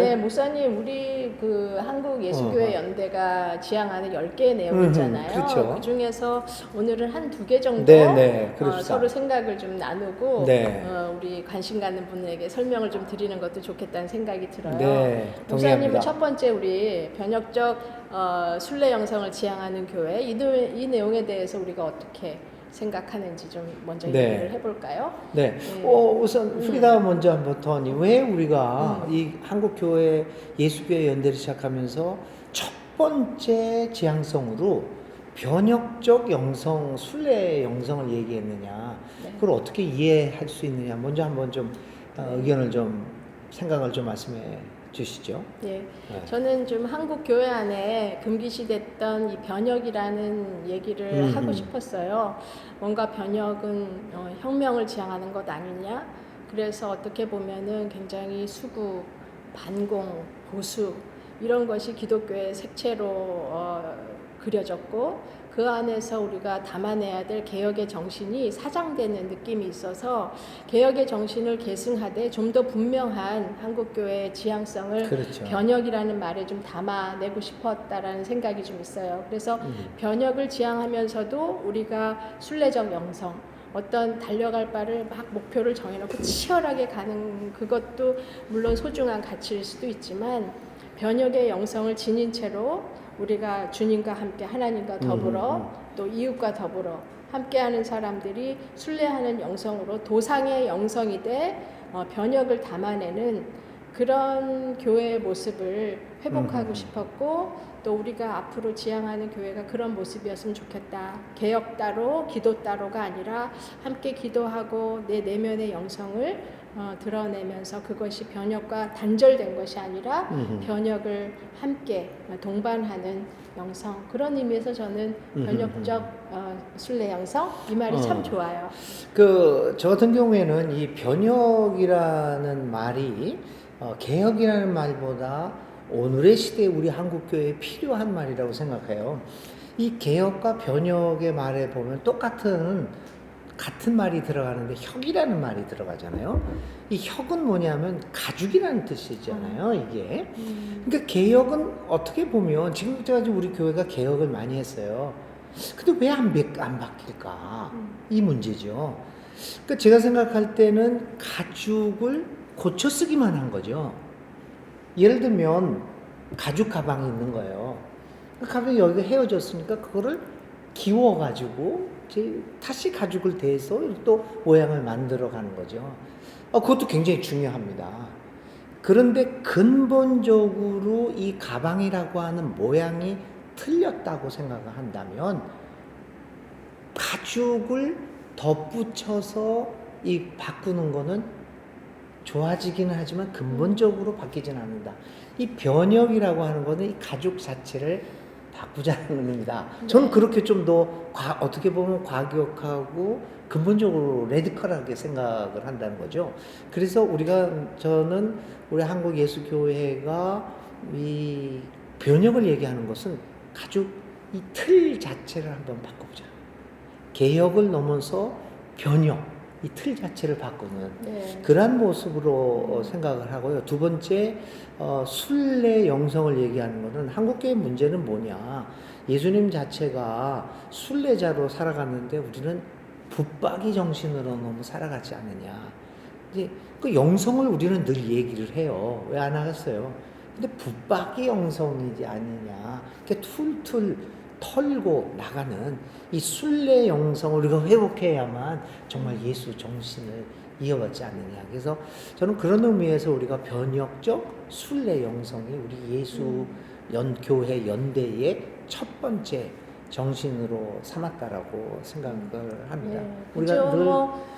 네, 목사님, 우리 그 한국 예수교회 연대가 지향하는 10개의 내용이 있잖아요. 그렇죠. 그 중에서 오늘은 한 2개 정도 네, 그럽시다. 서로 생각을 좀 나누고 네. 우리 관심 갖는 분에게 설명을 좀 드리는 것도 좋겠다는 생각이 들어요. 네, 목사님은 동의합니다. 첫 번째 우리 변혁적 순례 영성을 지향하는 교회 이 내용에 대해서 우리가 어떻게 생각하는지 좀 먼저 네. 얘기를 해볼까요? 네. 네. 우선 프리다 먼저 한번 터니 왜 우리가 이 한국 교회 예수교회 연대를 시작하면서 첫 번째 지향성으로 변혁적 영성, 순례 영성을 얘기했느냐? 네. 그걸 어떻게 이해할 수 있느냐? 먼저 한번 좀 의견을 좀 생각을 좀 말씀해 주시죠. 예, 네. 저는 좀 한국 교회 안에 금기시됐던 이 변혁이라는 얘기를 하고 싶었어요. 뭔가 변혁은 혁명을 지향하는 것 아니냐? 그래서 어떻게 보면은 굉장히 수구, 반공, 보수 이런 것이 기독교의 색채로 그려졌고 그 안에서 우리가 담아내야 될 개혁의 정신이 사장되는 느낌이 있어서 개혁의 정신을 계승하되 좀 더 분명한 한국교회의 지향성을 그렇죠. 변혁이라는 말에 좀 담아내고 싶었다라는 생각이 좀 있어요. 그래서 변혁을 지향하면서도 우리가 순례적 영성 어떤 달려갈 바를 막 목표를 정해놓고 치열하게 가는 그것도 물론 소중한 가치일 수도 있지만 변혁의 영성을 지닌 채로 우리가 주님과 함께 하나님과 더불어 또 이웃과 더불어 함께하는 사람들이 순례하는 영성으로 도상의 영성이 돼 변혁을 담아내는 그런 교회의 모습을 회복하고 싶었고 또 우리가 앞으로 지향하는 교회가 그런 모습이었으면 좋겠다. 개혁 따로 기도 따로가 아니라 함께 기도하고 내 내면의 영성을 드러내면서 그것이 변혁과 단절된 것이 아니라 변혁을 함께 동반하는 영성 그런 의미에서 저는 변혁적 순례 영성 이 말이 참 좋아요. 저 같은 경우에는 이 변혁이라는 말이 개혁이라는 말보다 오늘의 시대에 우리 한국교회에 필요한 말이라고 생각해요. 이 개혁과 변혁의 말에 보면 같은 말이 들어가는데 혁이라는 말이 들어가잖아요. 이 혁은 뭐냐면 가죽이라는 뜻이잖아요, 이게. 그러니까 개혁은 어떻게 보면 지금까지 우리 교회가 개혁을 많이 했어요. 근데 왜 안 바뀔까? 이 문제죠. 그러니까 제가 생각할 때는 가죽을 고쳐 쓰기만 한 거죠. 예를 들면 가죽 가방이 있는 거예요. 가방이 여기가 헤어졌으니까 그거를 기워가지고 다시 가죽을 대서 또 모양을 만들어 가는 거죠. 그것도 굉장히 중요합니다. 그런데 근본적으로 이 가방이라고 하는 모양이 틀렸다고 생각을 한다면 가죽을 덧붙여서 바꾸는 거는 좋아지기는 하지만 근본적으로 바뀌지는 않는다. 이 변혁이라고 하는 거는 이 가죽 자체를 바꾸자는 의미입니다. 저는 그렇게 좀 더 어떻게 보면 과격하고 근본적으로 레디컬하게 생각을 한다는 거죠. 그래서 저는 우리 한국 예수교회가 이 변혁을 얘기하는 것은 가죽 이 틀 자체를 한번 바꿔보자. 개혁을 넘어서 변혁, 이 틀 자체를 바꾸는 그러한 모습으로 생각을 하고요. 두 번째, 순례 영성을 얘기하는 것은 한국교회 문제는 뭐냐. 예수님 자체가 순례자로 살아갔는데 우리는 붙박이 정신으로 너무 살아가지 않느냐. 이제 그 영성을 우리는 늘 얘기를 해요. 왜 안 하겠어요? 근데 붙박이 영성이지 아니냐. 이렇게 툴툴 털고 나가는 이 순례 영성을 우리가 회복해야만 정말 예수 정신을 이어받지 않느냐. 그래서 저는 그런 의미에서 우리가 변혁적 순례 영성이 우리 예수 교회 연대의 첫 번째 정신으로 삼았다라고 생각을 합니다. 우리가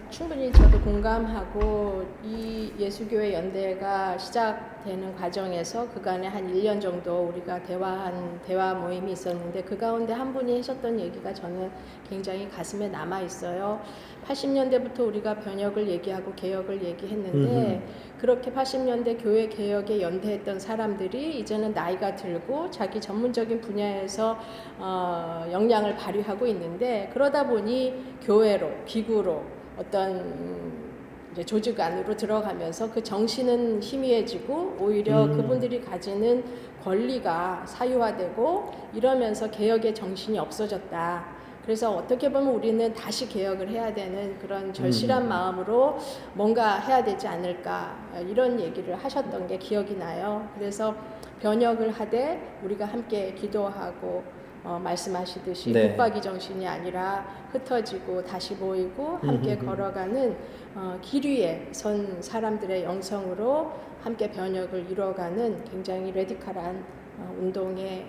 충분히 저도 공감하고 이 예수교회 연대가 시작되는 과정에서 그간에 한 1년 정도 우리가 대화 모임이 있었는데 그 가운데 한 분이 하셨던 얘기가 저는 굉장히 가슴에 남아 있어요. 80년대부터 우리가 변혁을 얘기하고 개혁을 얘기했는데 그렇게 80년대 교회 개혁에 연대했던 사람들이 이제는 나이가 들고 자기 전문적인 분야에서 역량을 발휘하고 있는데 그러다 보니 교회로 기구로 어떤 이제 조직 안으로 들어가면서 그 정신은 희미해지고 오히려 그분들이 가지는 권리가 사유화되고 이러면서 개혁의 정신이 없어졌다. 그래서 어떻게 보면 우리는 다시 개혁을 해야 되는 그런 절실한 마음으로 뭔가 해야 되지 않을까 이런 얘기를 하셨던 게 기억이 나요. 그래서 변혁을 하되 우리가 함께 기도하고 말씀하시듯이 네. 붙박이 정신이 아니라 흩어지고 다시 모이고 함께 걸어가는 길 위에 선 사람들의 영성으로 함께 변혁을 이루어가는 굉장히 레디컬한 운동의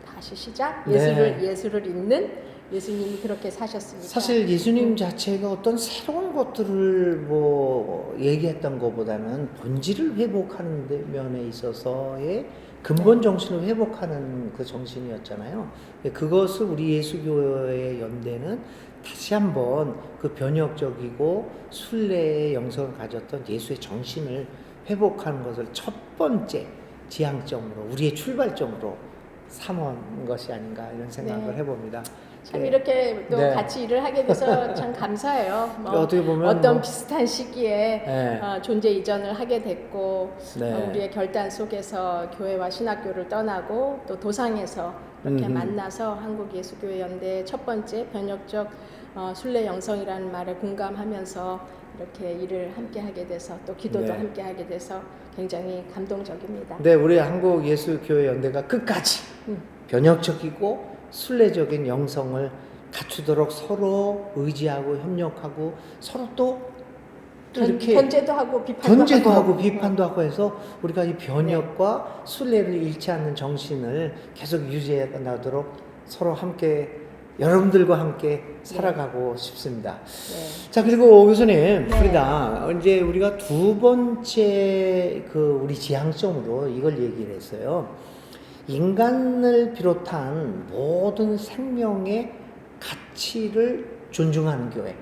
다시 시작, 네. 예수를 잇는 예수님이 그렇게 사셨으니까. 사실 예수님 자체가 어떤 새로운 것들을 뭐 얘기했던 것보다는 본질을 회복하는 면에 있어서의 근본 정신을 회복하는 그 정신이었잖아요. 그것을 우리 예수교회 연대는 다시 한번 그 변혁적이고 순례의 영성을 가졌던 예수의 정신을 회복하는 것을 첫 번째 지향점으로 우리의 출발점으로 삼은 것이 아닌가 이런 생각을 네. 해봅니다. 참 이렇게 또 네. 같이 일을 하게 돼서 참 감사해요. 어떻게 보면 어떤 뭐, 비슷한 시기에 네. 존재 이전을 하게 됐고 네. 우리의 결단 속에서 교회와 신학교를 떠나고 또 도상에서 이렇게 만나서 한국예수교회 연대의 첫 번째 변혁적 순례 영성이라는 말에 공감하면서 이렇게 일을 함께 하게 돼서 또 기도도 네. 함께 하게 돼서 굉장히 감동적입니다. 네, 우리 한국예수교회 연대가 끝까지 변혁적이고 순례적인 영성을 갖추도록 서로 의지하고 협력하고 서로 또 이렇게 견제도 하고 비판도 하고 비판도 하고 해서 우리가 이 변혁과 순례를 잃지 않는 정신을 계속 유지해 나가도록 서로 함께 여러분들과 함께 살아가고 싶습니다. 네. 자, 그리고 교수님, 네. 우리가 두 번째 그 우리 지향점으로 이걸 얘기를 했어요. 인간을 비롯한 모든 생명의 가치를 존중하는 교회,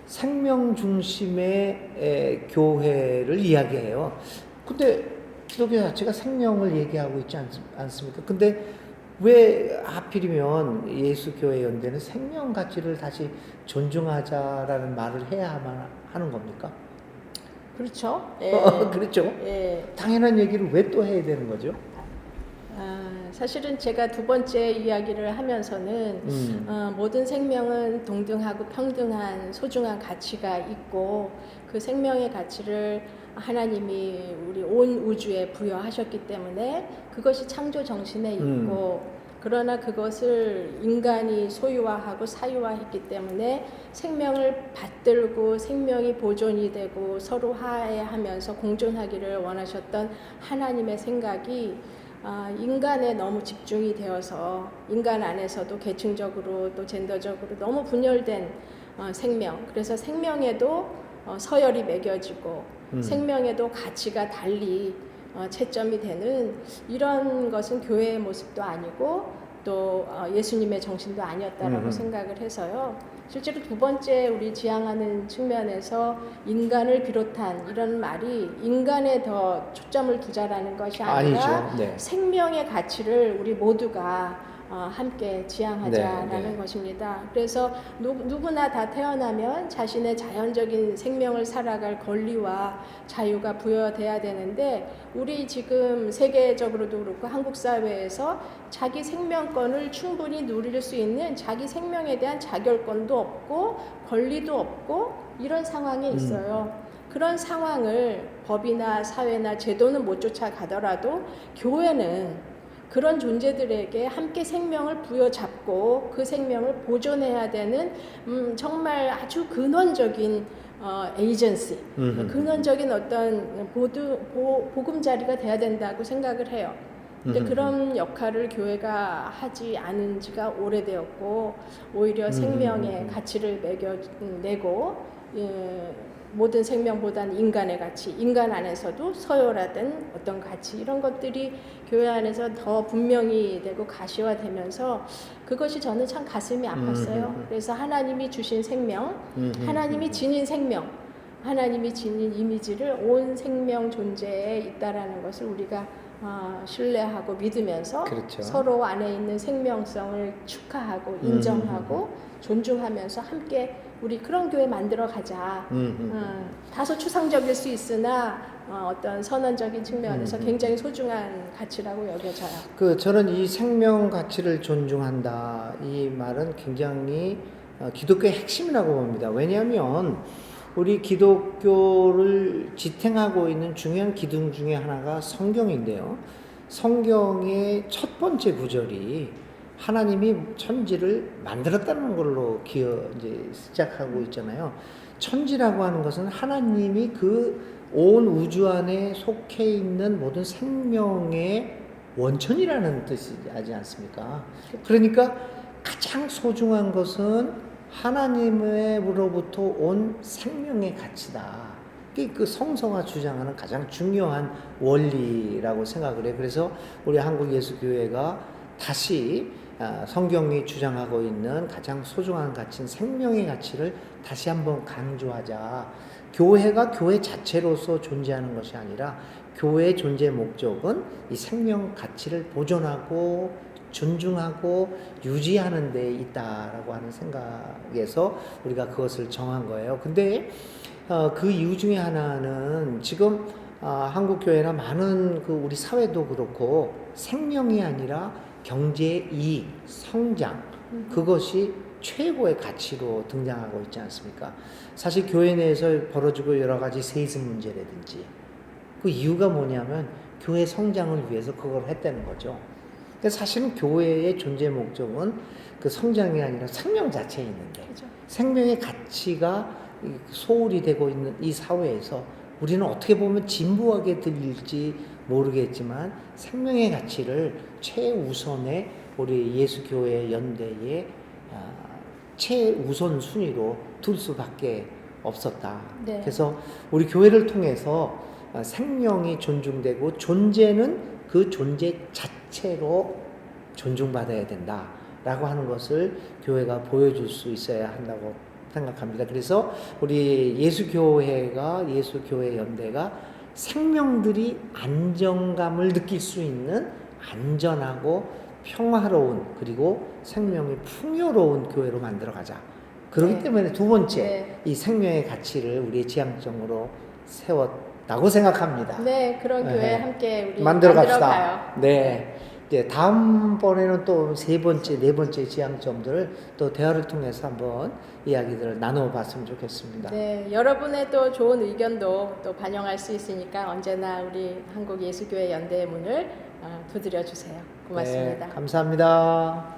생명 중심의 교회를 이야기해요. 근데 기독교 자체가 생명을 얘기하고 있지 않습니까? 근데 왜 하필이면 예수교회 연대는 생명 가치를 다시 존중하자라는 말을 해야만 하는 겁니까? 그렇죠. 예. 그렇죠. 예. 당연한 얘기를 왜 또 해야 되는 거죠? 사실은 제가 두 번째 이야기를 하면서는 모든 생명은 동등하고 평등한 소중한 가치가 있고 그 생명의 가치를 하나님이 우리 온 우주에 부여하셨기 때문에 그것이 창조 정신에 있고 그러나 그것을 인간이 소유화하고 사유화했기 때문에 생명을 받들고 생명이 보존이 되고 서로 화해하면서 공존하기를 원하셨던 하나님의 생각이 인간에 너무 집중이 되어서 인간 안에서도 계층적으로 또 젠더적으로 너무 분열된 생명, 그래서 생명에도 서열이 매겨지고 생명에도 가치가 달리 채점이 되는 이런 것은 교회의 모습도 아니고 또 예수님의 정신도 아니었다라고 생각을 해서요. 실제로 두 번째 우리 지향하는 측면에서 인간을 비롯한 이런 말이 인간에 더 초점을 두자라는 것이 아니라 아니죠. 네. 생명의 가치를 우리 모두가 함께 지향하자라는 네. 것입니다. 그래서 누구나 다 태어나면 자신의 자연적인 생명을 살아갈 권리와 자유가 부여돼야 되는데 우리 지금 세계적으로도 그렇고 한국 사회에서 자기 생명권을 충분히 누릴 수 있는 자기 생명에 대한 자결권도 없고 권리도 없고 이런 상황에 있어요. 그런 상황을 법이나 사회나 제도는 못 쫓아가더라도 교회는 그런 존재들에게 함께 생명을 부여잡고 그 생명을 보존해야 되는 정말 아주 근원적인 에이전시, 근원적인 어떤 보금자리가 돼야 된다고 생각을 해요. 근데 그런 역할을 교회가 하지 않은 지가 오래되었고 오히려 생명의 가치를 매겨내고 모든 생명보다는 인간의 가치, 인간 안에서도 서열화된 어떤 가치 이런 것들이 교회 안에서 더 분명히 되고 가시화되면서 그것이 저는 참 가슴이 아팠어요. 그래서 하나님이 주신 생명, 하나님이 지닌 생명, 하나님이 지닌 이미지를 온 생명 존재에 있다라는 것을 우리가 신뢰하고 믿으면서 그렇죠. 서로 안에 있는 생명성을 축하하고 인정하고 존중하면서 함께 우리 그런 교회 만들어 가자. 다소 추상적일 수 있으나 어떤 선언적인 측면에서 굉장히 소중한 가치라고 여겨져요. 저는 이 생명 가치를 존중한다 이 말은 굉장히 기독교의 핵심이라고 봅니다. 왜냐하면 우리 기독교를 지탱하고 있는 중요한 기둥 중에 하나가 성경인데요. 성경의 첫 번째 구절이 하나님이 천지를 만들었다는 걸로 이제 시작하고 있잖아요. 천지라고 하는 것은 하나님이 그 온 우주 안에 속해 있는 모든 생명의 원천이라는 뜻이 하지 않습니까? 그러니까 가장 소중한 것은 하나님으로부터 온 생명의 가치다. 그 성서가 주장하는 가장 중요한 원리라고 생각을 해요. 그래서 우리 한국예수교회가 다시 성경이 주장하고 있는 가장 소중한 가치인 생명의 가치를 다시 한번 강조하자. 교회가 교회 자체로서 존재하는 것이 아니라 교회의 존재 목적은 이 생명 가치를 보존하고 존중하고 유지하는 데 있다라고 하는 생각에서 우리가 그것을 정한 거예요. 근데 그 이유 중에 하나는 지금 한국 교회나 많은 우리 사회도 그렇고 생명이 아니라 경제 이익, 성장 그것이 최고의 가치로 등장하고 있지 않습니까? 사실 교회 내에서 벌어지고 여러 가지 세습 문제라든지 그 이유가 뭐냐면 교회 성장을 위해서 그걸 했다는 거죠. 사실은 교회의 존재 목적은 그 성장이 아니라 생명 자체에 있는데 그렇죠. 생명의 가치가 소홀히 되고 있는 이 사회에서 우리는 어떻게 보면 진부하게 들릴지 모르겠지만 생명의 가치를 최우선의 우리 예수교회 연대의 최우선 순위로 둘 수밖에 없었다. 네. 그래서 우리 교회를 통해서 생명이 존중되고 존재는 그 존재 자체로 존중받아야 된다라고 하는 것을 교회가 보여줄 수 있어야 한다고 생각합니다. 그래서 우리 예수교회가 예수교회 연대가 생명들이 안정감을 느낄 수 있는 안전하고 평화로운 그리고 생명이 풍요로운 교회로 만들어가자. 그렇기 때문에 두 번째 이 생명의 가치를 우리의 지향점으로 세웠다고 생각합니다. 네, 그런 교회 함께 우리 만들어 가요. 갑시다. 네. 다음번에는 또 세 번째, 네 번째 지향점들을 또 대화를 통해서 한번 이야기들을 나눠봤으면 좋겠습니다. 네, 여러분의 또 좋은 의견도 또 반영할 수 있으니까 언제나 우리 한국예수교회 연대의 문을 두드려 주세요. 고맙습니다. 네, 감사합니다.